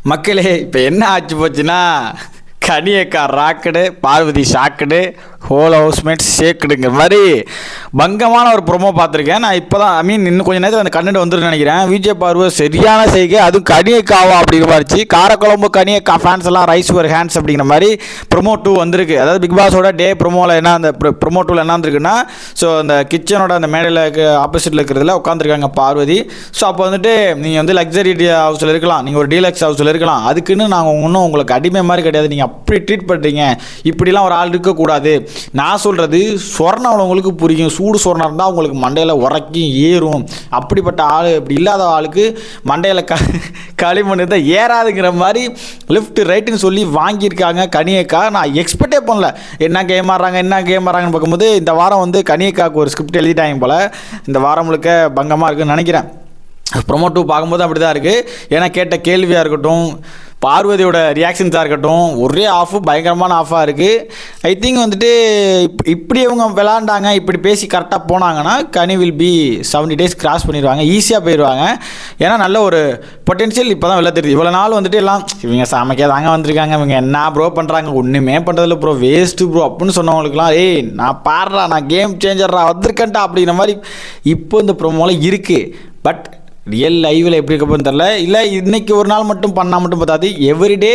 மக்களே இப்போ என்ன ஆச்சு போச்சுன்னா கனியக்கா ராக்கடு, பார்வதி ஷாக்கடு, ஹோல் ஹவுஸ்மேட் ஷேக்குடுங்கிற மாதிரி பங்கமான ஒரு ப்ரொமோ பார்த்துருக்கேன். நான் இப்போ தான் இன்னும் கொஞ்சம் நேரத்தில் அந்த கண்டென்ட் வந்துருன்னு நினைக்கிறேன். விஜய் பார்வை சரியான செய்கை, அதுவும் கனியக்காவா அப்படிங்கிற மாதிரி காரக்குழம்பு கனியக்கா ஃபேன்ஸ் எல்லாம் ரைஸ் ஒரு ஹேண்ட்ஸ் அப்படிங்கிற மாதிரி ப்ரொமோ 2 வந்திருக்கு. அதாவது பிக் பாஸோட டே ப்ரொமோவில் என்ன அந்த ப்ரொமோ 2வில் என்ன வந்துருக்குன்னா, ஸோ அந்த கிச்சனோட அந்த மேடையில் ஆப்போசிட்டில் இருக்கிறதுல உட்காந்துருக்காங்க பார்வதி. ஸோ அப்போ வந்துட்டு நீங்கள் வந்து லக்ஸரி ஹவுஸில் இருக்கலாம், நீங்கள் ஒரு டீலக்ஸ் ஹவுஸில் இருக்கலாம், அதுக்குன்னு நாங்கள் ஒன்றும் உங்களுக்கு அடிமை மாதிரி கிடையாது, நீங்கள் அப்படி ட்ரீட் பண்ணுறீங்க, இப்படிலாம் ஒரு ஆள் இருக்கக்கூடாது. நான் சொல்கிறது சொர்ணம் உங்களுக்கு புரியும், சூடு சொர்ணம் இருந்தால் உங்களுக்கு மண்டையில் உரைக்கும் ஏறும். அப்படிப்பட்ட ஆள், இப்படி இல்லாத ஆளுக்கு மண்டையில் களிமண் தான் ஏறாதுங்கிற மாதிரி லெஃப்ட் ரைட்டுன்னு சொல்லி வாங்கியிருக்காங்க கனியக்கா. நான் எக்ஸ்பெக்டே பண்ணல என்ன கேம் ஆடுறாங்கன்னு பார்க்கும்போது இந்த வாரம் வந்து கனியக்காவுக்கு ஒரு ஸ்கிரிப்ட் எழுதிட்டாங்க போல். இந்த வாரம் முழுக்க பங்கமாக இருக்குன்னு நினைக்கிறேன். ப்ரொமோ 2 பார்க்கும்போது அப்படி தான் இருக்குது. ஏன்னா கேட்ட கேள்வியாக இருக்கட்டும், பார்வதியோட ரியாக்ஷன்ஸாக இருக்கட்டும், ஒரே பயங்கரமான ஆஃபாக இருக்குது. ஐ திங்க் வந்துட்டு இப்படி இவங்க விளாண்டாங்க, இப்படி பேசி கரெக்டாக போனாங்கன்னா கனி வில் பி 70 days கிராஸ் பண்ணிடுவாங்க, ஈஸியாக போயிடுவாங்க. ஏன்னா நல்ல ஒரு பொட்டென்ஷியல் இப்போ தான் வெளில தெரியுது. இவ்வளோ நாள் வந்துட்டு எல்லாம் இவங்க சமைக்க தாங்க வந்திருக்காங்க, இவங்க என்ன ப்ரோ பண்ணுறாங்க, ஒன்றுமே பண்ணுறதில்ல ப்ரோ, வேஸ்ட்டு ப்ரோ அப்படின்னு சொன்னவங்களுக்குலாம் நான் பாடுறா, நான் கேம் சேஞ்சர்ரா வந்திருக்கேன்ட்டா அப்படிங்கிற மாதிரி இப்போ இந்த ப்ரோமோவில் இருக்குது. பட் ரியல் லைவில் எப்படி இருக்கப்போன்னு தெரில. இல்லை இன்றைக்கி ஒரு நாள் மட்டும் பண்ணால் மட்டும் பார்த்தாது, எவ்ரிடே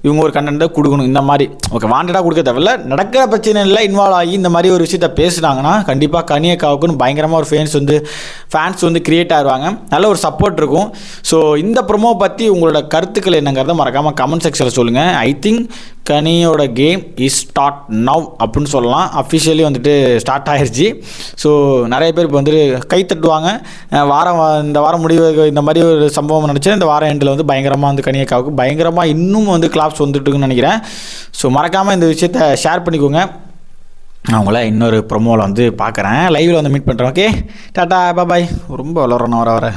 இவங்க ஒரு கண்டென்ட்டை கொடுக்கணும். இந்த மாதிரி ஓகே வாண்டடாக கொடுக்க தேவையில்ல, நடக்கிற பிரச்சனையில் இன்வால்வ் ஆகி இந்த மாதிரி ஒரு விஷயத்த பேசுனாங்கன்னா கண்டிப்பாக கனியக்காவுக்குன்னு பயங்கரமாக ஒரு ஃபேன்ஸ் வந்து க்ரியேட் ஆகிடுவாங்க, நல்ல ஒரு சப்போர்ட் இருக்கும். ஸோ இந்த ப்ரொமோ பற்றி உங்களோட கருத்துக்கள் என்னங்கிறத மறக்காமல் கமெண்ட் செக்ஷனில் சொல்லுங்கள். ஐ திங்க் கனியோட கேம் இஸ் ஸ்டார்ட் நவ் அப்படின்னு சொல்லலாம். அஃபிஷியலி வந்துட்டு ஸ்டார்ட் ஆகிடுச்சு. ஸோ நிறைய பேர் இப்போ வந்துட்டு கை தட்டுவாங்க. இந்த வாரம் முடிவு இந்த மாதிரி ஒரு சம்பவம் நினச்சேன். இந்த வாரம் எண்டில் வந்து பயங்கரமாக வந்து கனியக்காவுக்கு பயங்கரமாக இன்னும் வந்து கிளாப்ஸ் வந்துட்டுருக்குன்னு நினைக்கிறேன். ஸோ மறக்காமல் இந்த விஷயத்தை ஷேர் பண்ணிக்கோங்க. நான் உங்களை இன்னொரு ப்ரொமோவில் வந்து பார்க்குறேன், லைவில் வந்து மீட் பண்ணுறேன். ஓகே டாட்டா பாய். ரொம்ப வளரணும் வர